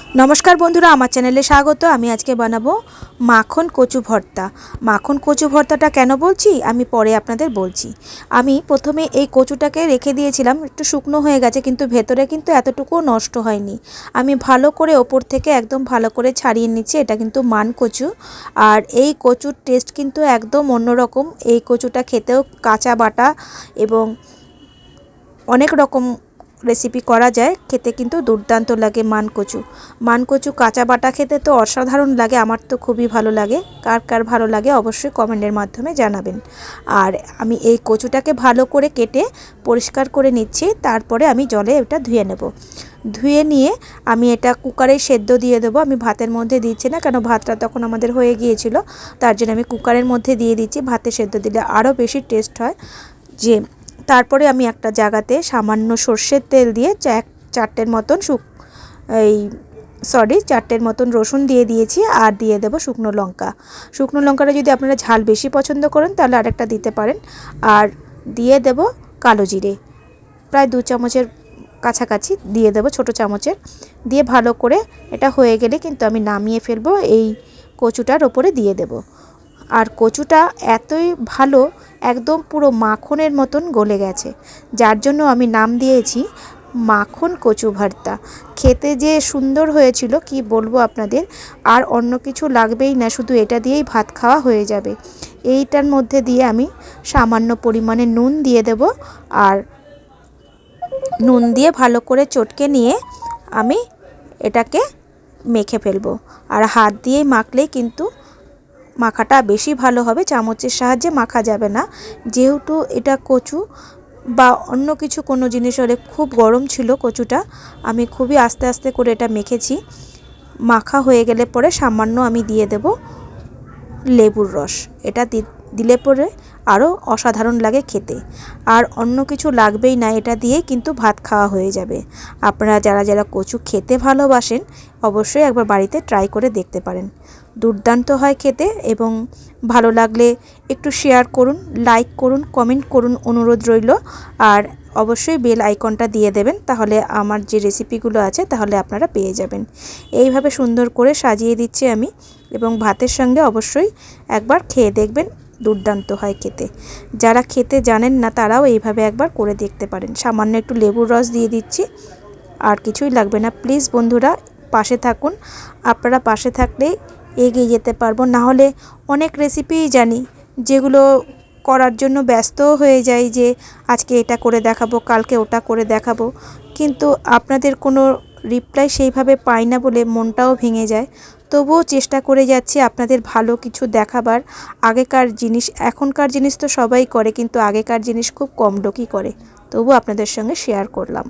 नमस्कार बंधुरा आमार चैनेले स्वागत। आमी आज के बनाबो माखन कचु भर्ता। माखन कचु भर्ताटा केन बोलছি आमी परे आपनादेर बोलছি। आमी प्रथमे এই কচুটাকে রেখে দিয়েছিলাম, একটু শুকনো হয়ে গেছে কিন্তু ভেতরে কিন্তু এতটুকুও নষ্ট হয়নি। আমি ভালো করে ওপর থেকে একদম ভালো করে ছাড়িয়ে নিচ্ছি। এটা কিন্তু মান কচু, আর এই কচুর টেস্ট কিন্তু একদম অন্যরকম। এই কচুটা খেতেও কাঁচা বাটা এবং অনেক রকম रेसिपि करा जाए, खेते किन्तु दुर्दान्त लागे। मान कचु काँचा बाटा खेते तो असाधारण लागे, आमार तो खूबই भालो लागे। कार कार भालो लागे अवश्यई कमेंटेर माध्यमे जानाबेन। और आमी এই কচুটাকে ভালো করে কেটে পরিষ্কার করে নিচ্ছি। তারপরে আমি জলে এটা ধুয়ে নেব। ধুয়ে নিয়ে আমি এটা কুকারে সেদ্ধ দিয়ে দেবো। আমি ভাতের মধ্যে দিচ্ছি না, কারণ ভাতটা তখন আমাদের হয়ে গিয়েছিল, তার জন্য আমি কুকারের মধ্যে দিয়ে দিচ্ছি। ভাতে সেদ্ধ দিলে আরও বেশি টেস্ট হয়। যে তারপরে আমি একটা জায়গাতে সামান্য সর্ষের তেল দিয়ে চারটের মতন রসুন দিয়ে দিয়েছি, আর দিয়ে দেবো শুকনো লঙ্কা। শুকনো লঙ্কাটা যদি আপনারা ঝাল বেশি পছন্দ করেন তাহলে আরেকটা দিতে পারেন। আর দিয়ে দেব কালো জিরে, প্রায় 2 চামচের কাছাকাছি দিয়ে দেব, ছোটো চামচের। দিয়ে ভালো করে এটা হয়ে গেলে কিন্তু আমি নামিয়ে ফেলবো। এই কচুটার ওপরে দিয়ে দেব। আর কচুটা এতই ভালো, একদম পুরো মাখনের মতন গলে গেছে, যার জন্য আমি নাম দিয়েছি মাখন কচু ভর্তা। খেতে যে সুন্দর হয়েছিল কি বলবো আপনাদের, আর অন্য কিছু লাগবেই না, শুধু এটা দিয়েই ভাত খাওয়া হয়ে যাবে। এইটার মধ্যে দিয়ে আমি সামান্য পরিমাণে নুন দিয়ে দেব, আর নুন দিয়ে ভালো করে চটকে নিয়ে আমি এটাকে মেখে ফেলবো। আর হাত দিয়েই মাখলেই কিন্তু মাখাটা বেশি ভালো হবে, চামচের সাহায্যে মাখা যাবে না। যেহেতু এটা কচু বা অন্য কিছু কোনো জিনিস হলে, খুব গরম ছিল কচুটা, আমি খুবই আস্তে আস্তে করে এটা মেখেছি। মাখা হয়ে গেলে পরে সামান্য আমি দিয়ে দেব লেবুর রস। এটা দিলে পরে আরও অসাধারণ লাগে খেতে, আর অন্য কিছু লাগবেই না, এটা দিয়েই কিন্তু ভাত খাওয়া হয়ে যাবে। আপনারা যারা যারা কচু খেতে ভালোবাসেন অবশ্যই একবার বাড়িতে ট্রাই করে দেখতে পারেন। দুর্দান্ত হয় খেতে, এবং ভালো লাগলে একটু শেয়ার করুন, লাইক করুন, কমেন্ট করুন, অনুরোধ রইল। আর অবশ্যই বেল আইকনটা দিয়ে দেবেন, তাহলে আমার যে রেসিপিগুলো আছে তাহলে আপনারা পেয়ে যাবেন। এইভাবে সুন্দর করে সাজিয়ে দিচ্ছি আমি, এবং ভাতের সঙ্গে অবশ্যই একবার খেয়ে দেখবেন, দুর্দান্ত হয় খেতে। যারা খেতে জানেন না তারাও এইভাবে একবার করে দেখতে পারেন। সামান্য একটু লেবুর রস দিয়ে দিচ্ছি, আর কিছুই লাগবে না। প্লিজ বন্ধুরা পাশে থাকুন, আপনারা পাশে থাকলেই এগিয়ে যেতে পারবো। না হলে অনেক রেসিপিই জানি যেগুলো করার জন্য ব্যস্তও হয়ে যাই, যে আজকে এটা করে দেখাবো, কালকে ওটা করে দেখাবো, কিন্তু আপনাদের কোনো রিপ্লাই সেইভাবে পাই না বলে মনটাও ভেঙে যায়। তবুও চেষ্টা করে যাচ্ছি আপনাদের ভালো কিছু দেখাবার। আগেকার জিনিস, এখনকার জিনিস তো সবাই করে, কিন্তু আগেকার জিনিস খুব কম লোকই করে, তবু আপনাদের সঙ্গে শেয়ার করলাম।